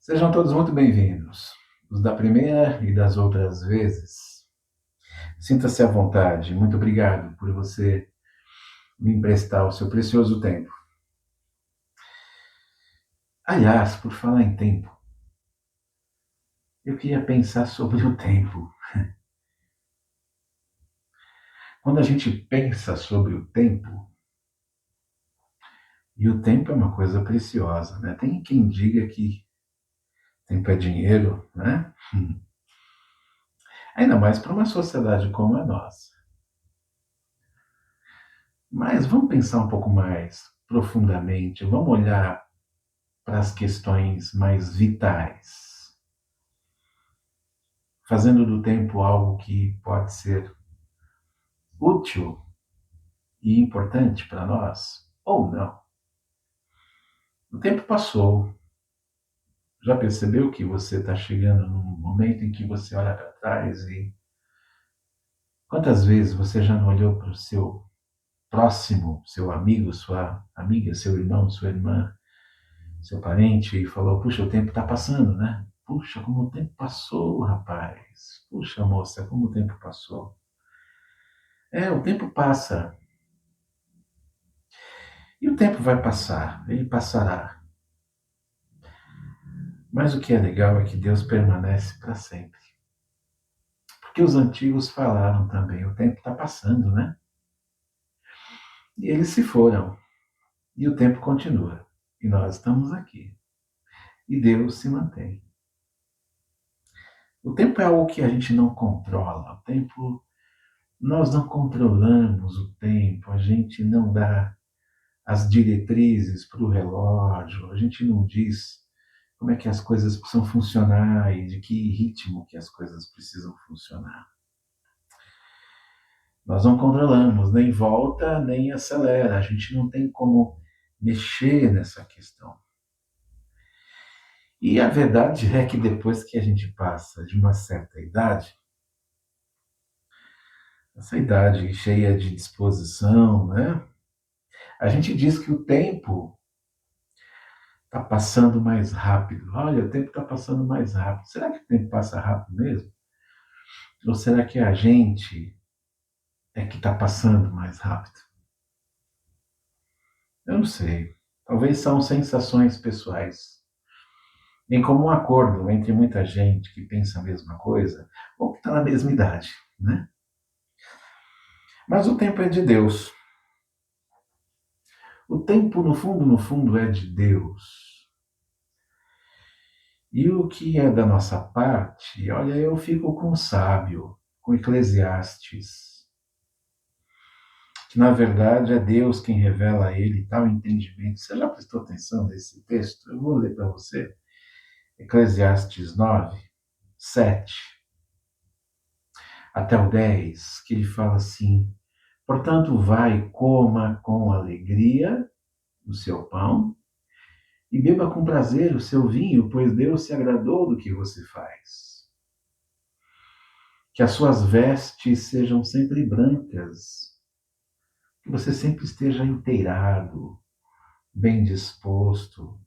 Sejam todos muito bem-vindos, os da primeira e das outras vezes. Sinta-se à vontade. Muito obrigado por você me emprestar o seu precioso tempo. Aliás, por falar em tempo, eu queria pensar sobre o tempo. Quando a gente pensa sobre o tempo, e o tempo é uma coisa preciosa, né? Tem quem diga que tempo é dinheiro, né? Ainda mais para uma sociedade como a nossa. Mas vamos pensar um pouco mais profundamente, vamos olhar para as questões mais vitais, fazendo do tempo algo que pode ser útil e importante para nós, ou não. O tempo passou. Já percebeu que você está chegando num momento em que você olha para trás e quantas vezes você já não olhou para o seu próximo, seu amigo, sua amiga, seu irmão, sua irmã, seu parente e falou: puxa, o tempo está passando, né? Puxa, como o tempo passou, rapaz. Puxa, moça, como o tempo passou. O tempo passa. E o tempo vai passar, ele passará. Mas o que é legal é que Deus permanece para sempre. Porque os antigos falaram também, o tempo está passando, né? E eles se foram. E o tempo continua. E nós estamos aqui. E Deus se mantém. O tempo é algo que a gente não controla. O tempo, nós não controlamos o tempo. A gente não dá as diretrizes para o relógio. A gente não diz como é que as coisas precisam funcionar e de que ritmo que as coisas precisam funcionar. Nós não controlamos, nem volta, nem acelera. A gente não tem como mexer nessa questão. E a verdade é que depois que a gente passa de uma certa idade, essa idade cheia de disposição, né? A gente diz que o tempo está passando mais rápido. Olha, o tempo está passando mais rápido. Será que o tempo passa rápido mesmo? Ou será que a gente é que está passando mais rápido? Eu não sei. Talvez são sensações pessoais. Em comum acordo entre muita gente que pensa a mesma coisa ou que está na mesma idade, né? Mas o tempo é de Deus. O tempo, no fundo, é de Deus. E o que é da nossa parte, olha, eu fico com o sábio, com Eclesiastes, que na verdade é Deus quem revela a ele tal entendimento. Você já prestou atenção nesse texto? Eu vou ler para você. Eclesiastes 9, 7 até o 10, que ele fala assim: portanto, vai, coma com alegria o seu pão e beba com prazer o seu vinho, pois Deus se agradou do que você faz. Que as suas vestes sejam sempre brancas, que você sempre esteja inteirado, bem disposto,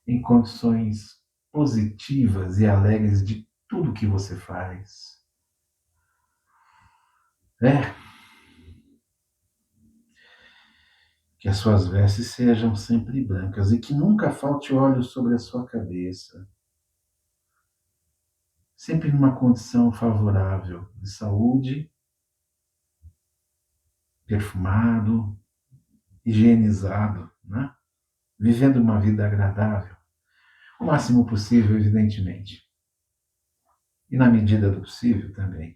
em condições positivas e alegres de tudo que você faz. É, que as suas vestes sejam sempre brancas e que nunca falte óleo sobre a sua cabeça. Sempre numa condição favorável de saúde, perfumado, higienizado, né? Vivendo uma vida agradável, o máximo possível, evidentemente. E na medida do possível também.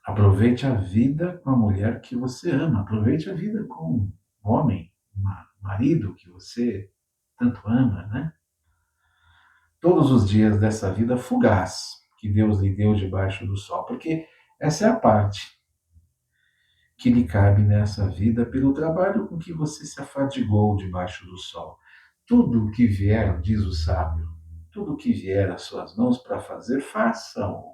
Aproveite a vida com a mulher que você ama, aproveite a vida com o homem, o marido que você tanto ama, né? Todos os dias dessa vida fugaz que Deus lhe deu debaixo do sol, porque essa é a parte que lhe cabe nessa vida pelo trabalho com que você se afadigou debaixo do sol. Tudo o que vier, diz o sábio, tudo o que vier às suas mãos para fazer, façam.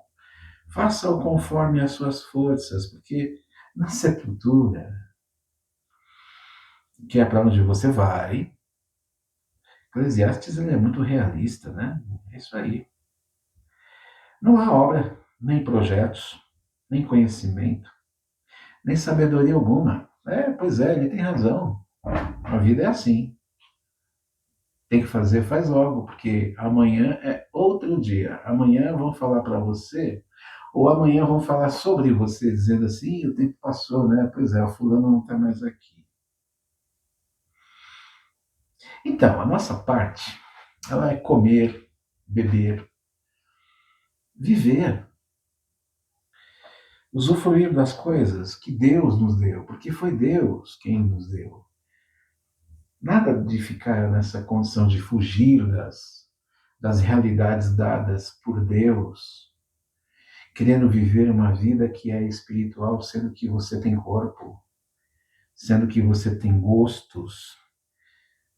Façam conforme as suas forças, porque na sepultura, que é para onde você vai, Eclesiastes ele é muito realista, né? É isso aí. Não há obra, nem projetos, nem conhecimento, nem sabedoria alguma. Pois é, ele tem razão. A vida é assim. Tem que fazer, faz logo, porque amanhã é outro dia. Amanhã vão falar para você, ou amanhã vão falar sobre você, dizendo assim, o tempo passou, né? Pois é, o fulano não está mais aqui. Então, a nossa parte, ela é comer, beber, viver, usufruir das coisas que Deus nos deu, porque foi Deus quem nos deu. Nada de ficar nessa condição de fugir das realidades dadas por Deus, querendo viver uma vida que é espiritual, sendo que você tem corpo, sendo que você tem gostos,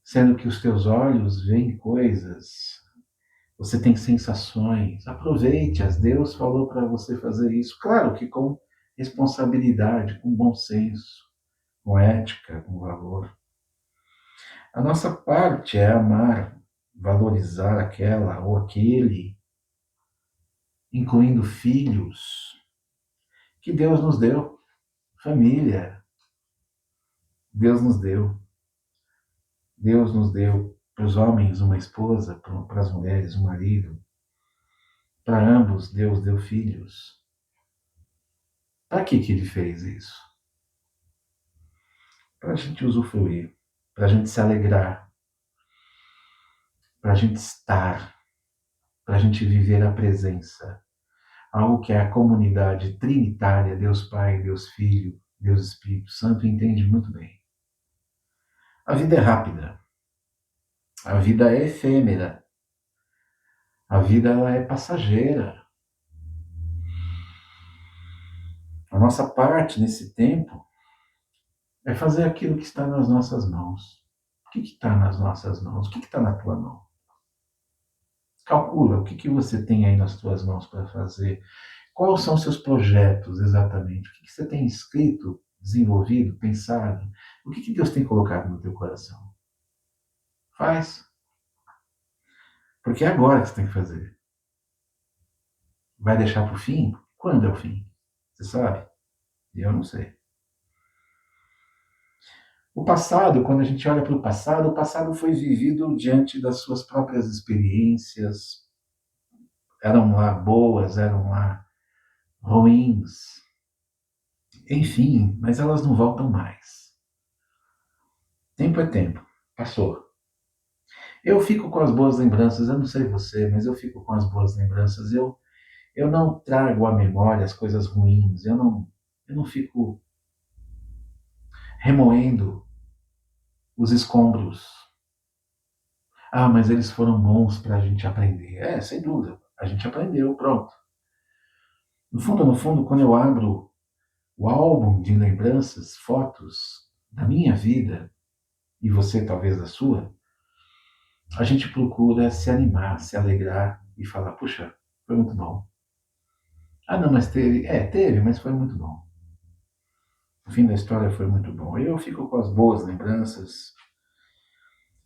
sendo que os teus olhos veem coisas, você tem sensações. Aproveite-as. Deus falou para você fazer isso. Claro que com responsabilidade, com bom senso, com ética, com valor. A nossa parte é amar, valorizar aquela ou aquele, incluindo filhos, que Deus nos deu, família, Deus nos deu. Deus nos deu para os homens uma esposa, para as mulheres um marido. Para ambos, Deus deu filhos. Para que ele fez isso? Para a gente usufruir, para a gente se alegrar, para a gente estar, para a gente viver a presença. Algo que é a comunidade trinitária, Deus Pai, Deus Filho, Deus Espírito Santo, entende muito bem. A vida é rápida, a vida é efêmera, a vida ela é passageira. A nossa parte nesse tempo é fazer aquilo que está nas nossas mãos. O que está nas nossas mãos? O que está na tua mão? Calcula o que você tem aí nas tuas mãos para fazer. Quais são os seus projetos exatamente? O que você tem escrito, desenvolvido, pensado? O que Deus tem colocado no teu coração? Faz. Porque é agora que você tem que fazer. Vai deixar para o fim? Quando é o fim? Você sabe? Eu não sei. O passado, quando a gente olha para o passado foi vivido diante das suas próprias experiências. Eram lá boas, eram lá ruins. Enfim, mas elas não voltam mais. Tempo é tempo. Passou. Eu fico com as boas lembranças, eu não sei você, mas eu fico com as boas lembranças. Eu não trago à memória as coisas ruins, eu não fico remoendo os escombros. Ah, mas eles foram bons para a gente aprender. Sem dúvida, a gente aprendeu, pronto. No fundo, quando eu abro o álbum de lembranças, fotos da minha vida, e você talvez da sua, a gente procura se animar, se alegrar e falar, puxa, foi muito bom. Ah, não, mas teve. Teve, mas foi muito bom. O fim da história foi muito bom. Eu fico com as boas lembranças.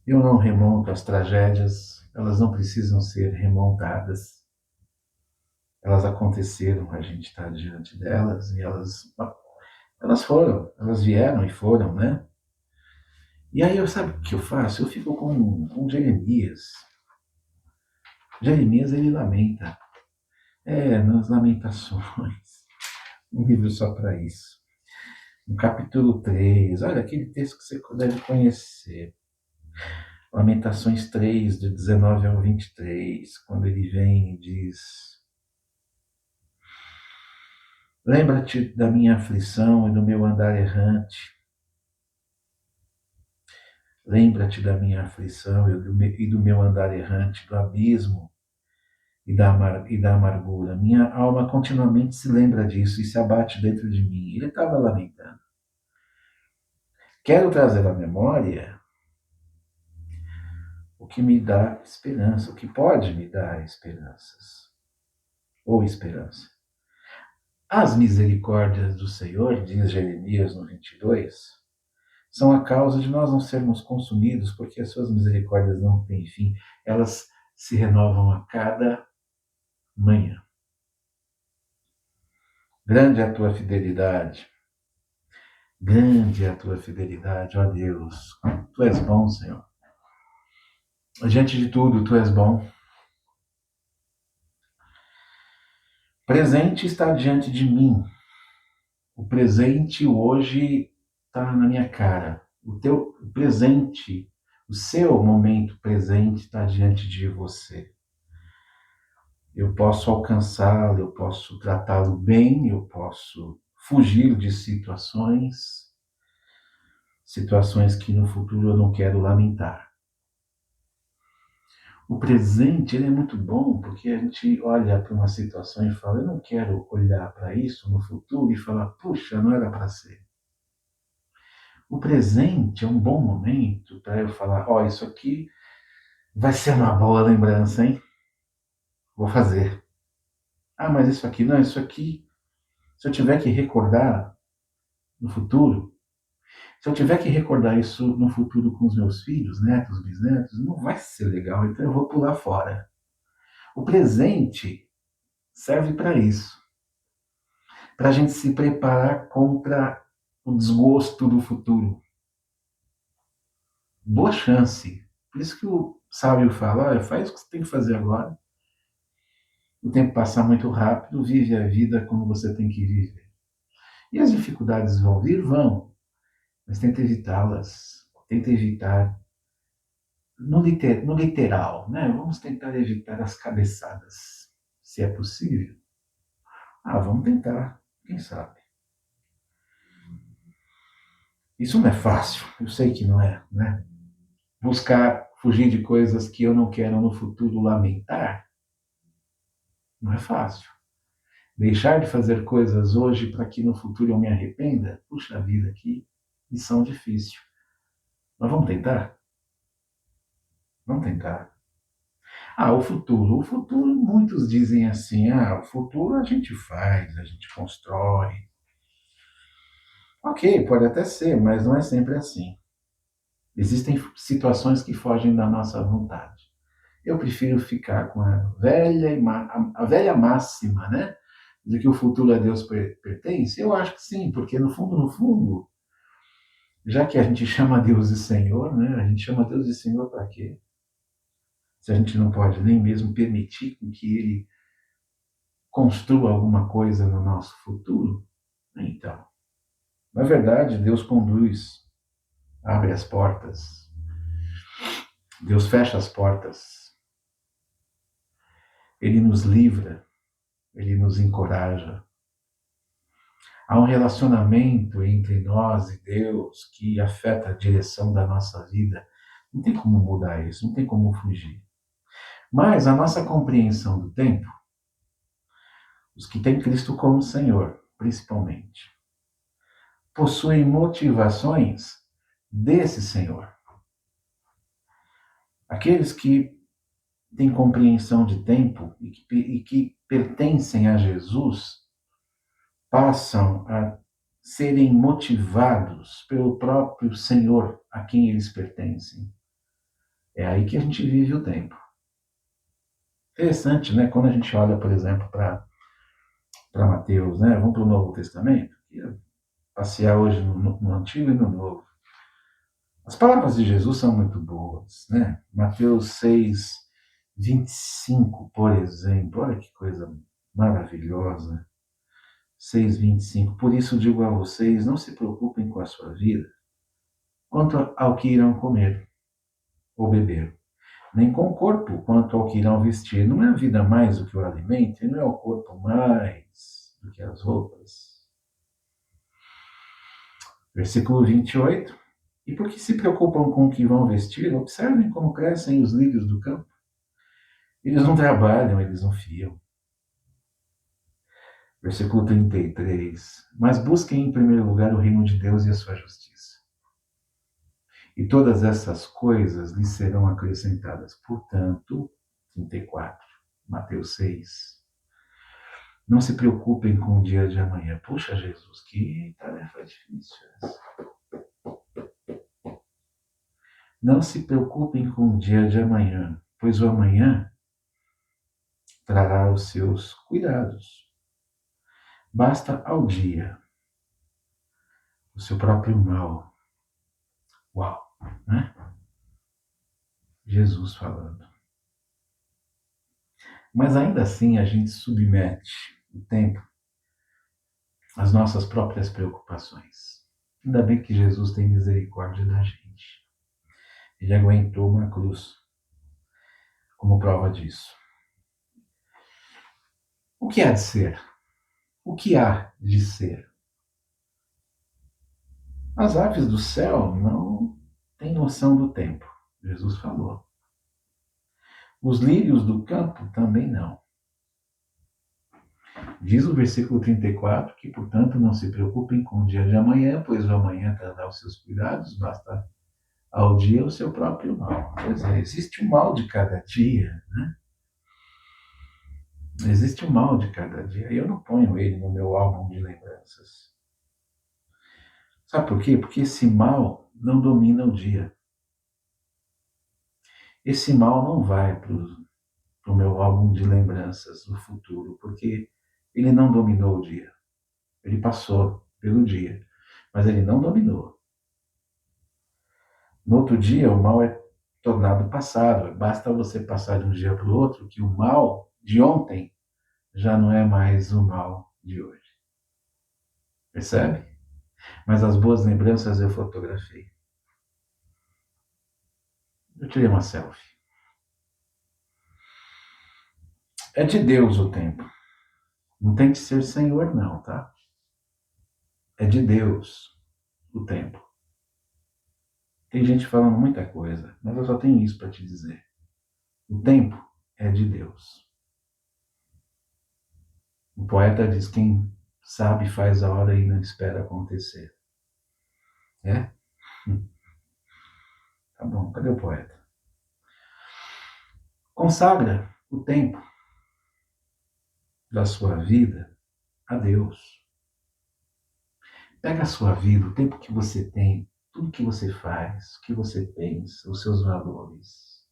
Eu não remonto as tragédias. Elas não precisam ser remontadas. Elas aconteceram, a gente está diante delas e elas foram, elas vieram e foram, né? E aí, sabe o que eu faço? Eu fico com Jeremias. Jeremias, ele lamenta. Nas Lamentações. Um livro só para isso. No capítulo 3, olha aquele texto que você deve conhecer. Lamentações 3, de 19 ao 23, quando ele vem e diz: Lembra-te da minha aflição e do meu andar errante. Lembra-te da minha aflição e do meu andar errante, do abismo e da amargura. Minha alma continuamente se lembra disso e se abate dentro de mim. Ele estava lamentando. Quero trazer à memória o que me dá esperança, o que pode me dar esperanças, ou esperança. As misericórdias do Senhor, diz Jeremias no 22, são a causa de nós não sermos consumidos, porque as suas misericórdias não têm fim, elas se renovam a cada manhã. Grande é a tua fidelidade, grande é a tua fidelidade, ó Deus. Tu és bom, Senhor. Diante de tudo, tu és bom. Presente está diante de mim. O presente hoje está na minha cara. O teu presente, o seu momento presente está diante de você. Eu posso alcançá-lo, eu posso tratá-lo bem, eu posso fugir de situações que no futuro eu não quero lamentar. O presente ele é muito bom porque a gente olha para uma situação e fala, eu não quero olhar para isso no futuro e falar, puxa, não era para ser. O presente é um bom momento para eu falar, ó, isso aqui vai ser uma boa lembrança, hein? Vou fazer. Ah, mas isso aqui, não, isso aqui, se eu tiver que recordar no futuro, se eu tiver que recordar isso no futuro com os meus filhos, netos, bisnetos, não vai ser legal, então eu vou pular fora. O presente serve para isso, para a gente se preparar contra o desgosto do futuro. Boa chance. Por isso que o sábio fala, olha, faz o que você tem que fazer agora. O tempo passa muito rápido, vive a vida como você tem que viver. E as dificuldades vão vir? Vão, mas tenta evitá-las. Tenta evitar no literal, né? Vamos tentar evitar as cabeçadas, se é possível. Ah, vamos tentar, quem sabe. Isso não é fácil, eu sei que não é, né? Buscar fugir de coisas que eu não quero no futuro lamentar, não é fácil. Deixar de fazer coisas hoje para que no futuro eu me arrependa, puxa vida, que missão difícil. Mas vamos tentar? Vamos tentar. Ah, o futuro. O futuro, muitos dizem assim, o futuro a gente faz, a gente constrói. Ok, pode até ser, mas não é sempre assim. Existem situações que fogem da nossa vontade. Eu prefiro ficar com a velha máxima, né? De que o futuro a Deus pertence. Eu acho que sim, porque no fundo, já que a gente chama Deus de Senhor, né? A gente chama Deus de Senhor para quê? Se a gente não pode nem mesmo permitir que Ele construa alguma coisa no nosso futuro, então, na verdade, Deus conduz, abre as portas, Deus fecha as portas, Ele nos livra, Ele nos encoraja. Há um relacionamento entre nós e Deus que afeta a direção da nossa vida. Não tem como mudar isso, não tem como fugir. Mas a nossa compreensão do tempo, os que têm Cristo como Senhor, principalmente, possuem motivações desse Senhor. Aqueles que têm compreensão de tempo e que pertencem a Jesus passam a serem motivados pelo próprio Senhor a quem eles pertencem. É aí que a gente vive o tempo. Interessante, né? Quando a gente olha, por exemplo, para Mateus, né? Vamos para o Novo Testamento, passear hoje no Antigo e no Novo. As palavras de Jesus são muito boas, né? Mateus 6, 25, por exemplo, olha que coisa maravilhosa. 6:25. Por isso digo a vocês, não se preocupem com a sua vida, quanto ao que irão comer ou beber, nem com o corpo, quanto ao que irão vestir. Não é a vida mais do que o alimento, e não é o corpo mais do que as roupas. Versículo 28. E por que se preocupam com o que vão vestir? Observem como crescem os lírios do campo. Eles não trabalham, eles não fiam. Versículo 33. Mas busquem em primeiro lugar o reino de Deus e a sua justiça. E todas essas coisas lhes serão acrescentadas. Portanto, 34, Mateus 6. Não se preocupem com o dia de amanhã. Puxa, Jesus, que tarefa difícil essa. Não se preocupem com o dia de amanhã, pois o amanhã trará os seus cuidados. Basta ao dia o seu próprio mal. Uau, né? Jesus falando. Mas ainda assim a gente submete o tempo às nossas próprias preocupações. Ainda bem que Jesus tem misericórdia da gente. Ele aguentou uma cruz como prova disso. O que há de ser? O que há de ser? As aves do céu não têm noção do tempo, Jesus falou. Os lírios do campo também não. Diz o versículo 34 que, portanto, não se preocupem com o dia de amanhã, pois o amanhã trará os seus cuidados, basta ao dia o seu próprio mal. Pois é, existe o mal de cada dia, né? Existe o mal de cada dia. E eu não ponho ele no meu álbum de lembranças. Sabe por quê? Porque esse mal não domina o dia. Esse mal não vai para o meu álbum de lembranças do futuro, porque ele não dominou o dia. Ele passou pelo dia, mas ele não dominou. No outro dia, o mal é tornado passado. Basta você passar de um dia para o outro que o mal de ontem já não é mais o mal de hoje. Percebe? Mas as boas lembranças eu fotografei. Eu tirei uma selfie. É de Deus o tempo. Não tem que ser Senhor, não, tá? É de Deus o tempo. Tem gente falando muita coisa, mas eu só tenho isso para te dizer. O tempo é de Deus. O poeta diz: quem sabe faz a hora e não espera acontecer. É? Tá bom, cadê o poeta? Consagra o tempo da sua vida a Deus. Pega a sua vida, o tempo que você tem, tudo que você faz, o que você pensa, os seus valores,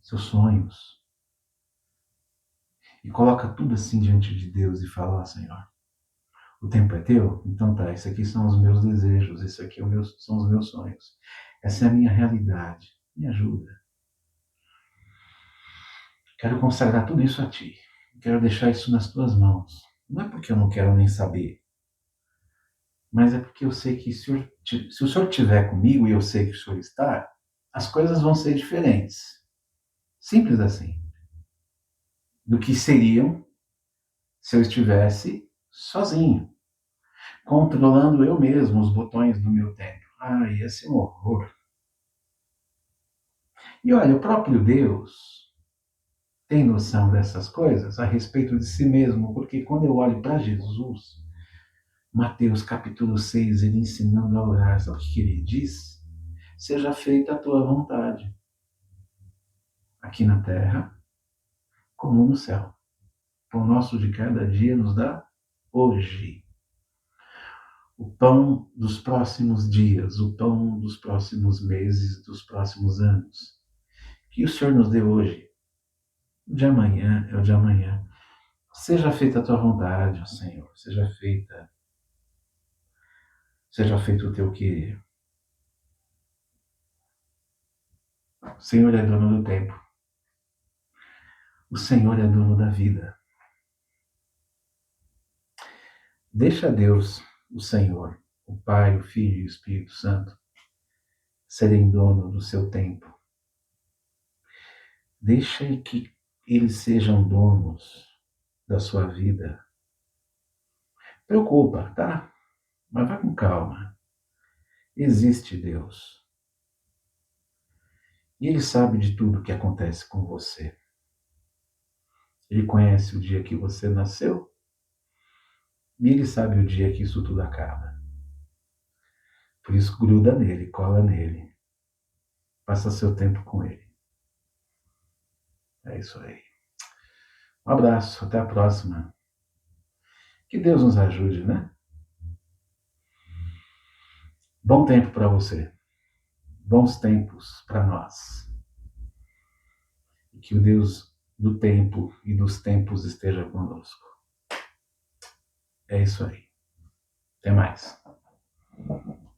seus sonhos, e coloca tudo assim diante de Deus e fala: ó, Senhor, o tempo é teu? Então tá, esses aqui são os meus desejos, isso aqui são os meus sonhos. Essa é a minha realidade. Me ajuda. Quero consagrar tudo isso a Ti. Quero deixar isso nas Tuas mãos. Não é porque eu não quero nem saber, mas é porque eu sei que se o Senhor estiver comigo e eu sei que o Senhor está, as coisas vão ser diferentes. Simples assim. Do que seriam se eu estivesse sozinho, controlando eu mesmo os botões do meu tempo. Ah, ia ser um horror. E olha, o próprio Deus tem noção dessas coisas a respeito de si mesmo, porque quando eu olho para Jesus, Mateus capítulo 6, ele ensinando a orar, sabe o que ele diz? Seja feita a tua vontade, aqui na terra, como no céu. O pão nosso de cada dia nos dá hoje. O pão dos próximos dias, o pão dos próximos meses, dos próximos anos. Que o Senhor nos dê hoje. O de amanhã é o de amanhã. Seja feita a tua vontade, ó Senhor. Seja feito o teu querer. O Senhor é dono do tempo. O Senhor é dono da vida. Deixa Deus, o Senhor, o Pai, o Filho e o Espírito Santo, serem dono do seu tempo. Deixa que eles sejam donos da sua vida. Preocupa, tá? Mas vai com calma. Existe Deus. E Ele sabe de tudo que acontece com você. Ele conhece o dia que você nasceu e Ele sabe o dia que isso tudo acaba. Por isso, gruda nele, cola nele. Passa seu tempo com Ele. É isso aí. Um abraço, até a próxima. Que Deus nos ajude, né? Bom tempo para você. bons tempos para nós. E que o Deus do tempo e dos tempos esteja conosco. É isso aí. Até mais.